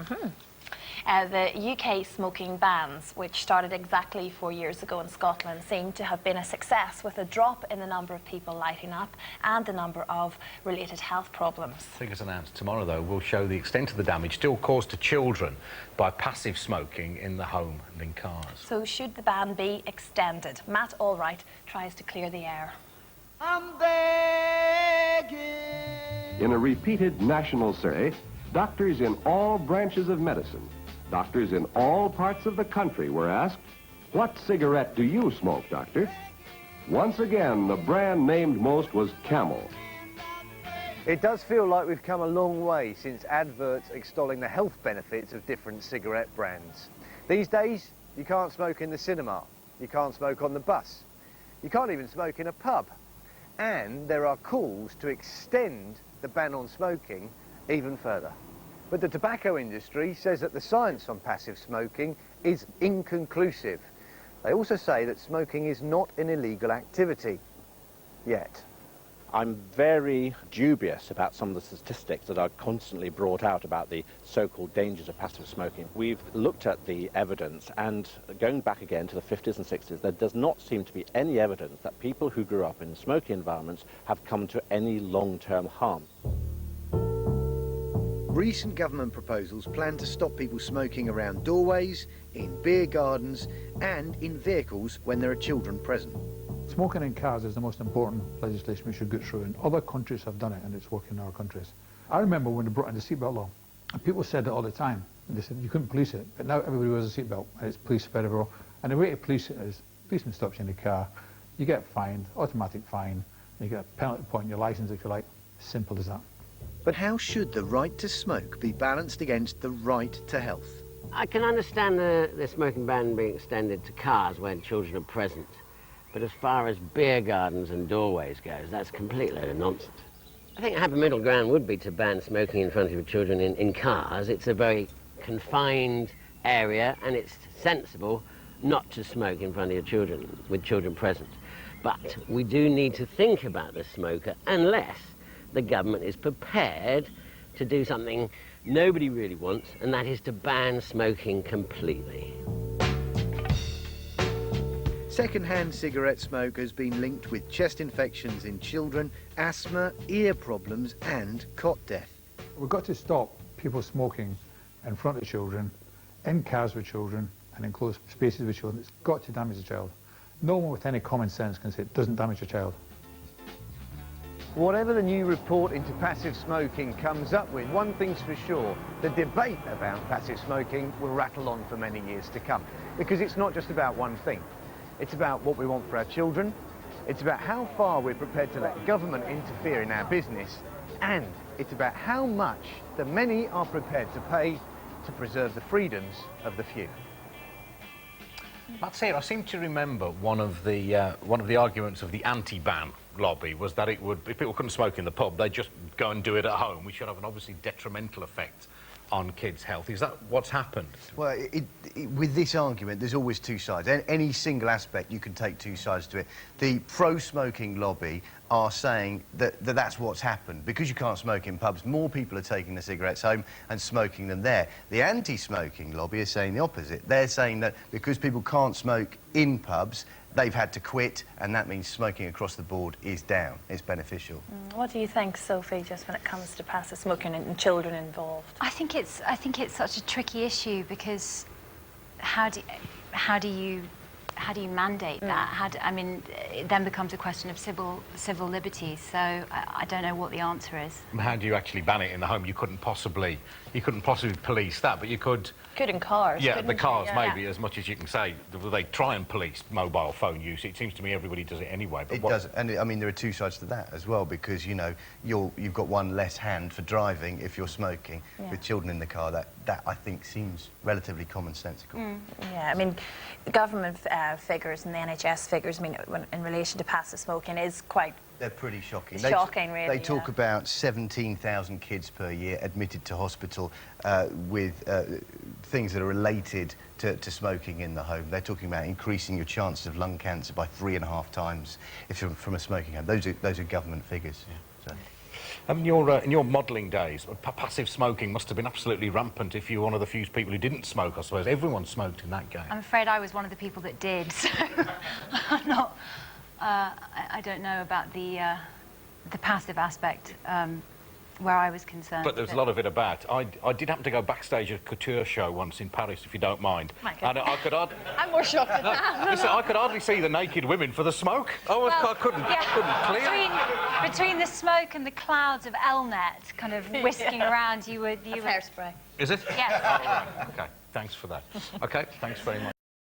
The UK smoking bans, which started exactly 4 years ago in Scotland, seem to have been a success, with a drop in the number of people lighting up and the number of related health problems. Figures announced tomorrow, though, will show the extent of the damage still caused to children by passive smoking in the home and in cars. So should the ban be extended? Matt Allwright tries to clear the air. I'm begging. In a repeated national survey, doctors in all branches of medicine, doctors in all parts of the country were asked, "What cigarette do you smoke, doctor?" Once again, the brand named most was Camel. It does feel like we've come a long way since adverts extolling the health benefits of different cigarette brands. These days, you can't smoke in the cinema, you can't smoke on the bus, you can't even smoke in a pub. And there are calls to extend the ban on smoking even further. But the tobacco industry says that the science on passive smoking is inconclusive. They also say that smoking is not an illegal activity, yet. I'm very dubious about some of the statistics that are constantly brought out about the so-called dangers of passive smoking. We've looked at the evidence, and going back again to the 50s and 60s, there does not seem to be any evidence that people who grew up in smoking environments have come to any long-term harm. Recent government proposals plan to stop people smoking around doorways, in beer gardens and in vehicles when there are children present. Smoking in cars is the most important legislation we should get through, and other countries have done it, and it's working in our countries. I remember when they brought in the seatbelt law, and people said it all the time, and they said you couldn't police it, but now everybody wears a seatbelt, and it's policed everywhere. And the way to police it is, policeman stops you in the car, you get fined, automatic fine, and you get a penalty point on your licence if you like. Simple as that. But how should the right to smoke be balanced against the right to health? I can understand the smoking ban being extended to cars when children are present, but as far as beer gardens and doorways goes, that's a complete load of nonsense. I think a happy middle ground would be to ban smoking in front of children in cars. It's a very confined area, and it's sensible not to smoke in front of your children, with children present. But we do need to think about the smoker unless the government is prepared to do something nobody really wants, and that is to ban smoking completely. Second-hand cigarette smoke has been linked with chest infections in children, asthma, ear problems and cot death. We've got to stop people smoking in front of children, in cars with children and in closed spaces with children. It's got to damage the child. No one with any common sense can say it doesn't damage a child. Whatever the new report into passive smoking comes up with, one thing's for sure, the debate about passive smoking will rattle on for many years to come. Because it's not just about one thing. It's about what we want for our children, it's about how far we're prepared to let government interfere in our business, and it's about how much the many are prepared to pay to preserve the freedoms of the few. That's it. I seem to remember one of the arguments of the anti-ban lobby was that it would, if people couldn't smoke in the pub, they'd just go and do it at home, which should have an obviously detrimental effect on kids' health. Is that what's happened? Well, with this argument, there's always two sides. Any single aspect, you can take two sides to it. The pro-smoking lobby are saying that that's what's happened. Because you can't smoke in pubs, more people are taking the cigarettes home and smoking them there. The anti-smoking lobby is saying the opposite. They're saying that because people can't smoke in pubs, they've had to quit, and that means smoking across the board is down. It's beneficial. What do you think, Sophie, just when it comes to passive smoking and children involved? I think it's such a tricky issue, because how do you mandate that? I mean, it then becomes a question of civil liberties. So I don't know what the answer is. How do you actually ban it in the home? You couldn't possibly police that, but you could. Could in cars. Yeah, the cars you? maybe, as much as you can say. They try and police mobile phone use. It seems to me everybody does it anyway. But it does, and I mean there are two sides to that as well, because you know you've got one less hand for driving if you're smoking. With children in the car, that I think seems relatively commonsensical. Yeah, I mean, the government figures and the NHS figures, I mean, in relation to passive smoking, is quite. They're pretty shocking. Shocking, really. They talk about 17,000 kids per year admitted to hospital with things that are related to smoking in the home. They're talking about increasing your chances of lung cancer by 3.5 times if you're from a smoking home. Those are government figures. Yeah, so. In your modelling days, passive smoking must have been absolutely rampant if you were one of the few people who didn't smoke, I suppose. Everyone smoked in that game. I'm afraid I was one of the people that did, so I'm not, I don't know about the passive aspect where I was concerned. But there's a lot of it about. I did happen to go backstage at a couture show once in Paris, if you don't mind. And I could hardly... I'm more shocked at that. Listen, I could hardly see the naked women for the smoke. I couldn't clear. Between the smoke and the clouds of Elnet kind of whisking around, you were... Hairspray. Is it? Yes. Oh, right. OK, thanks for that. OK, thanks very much.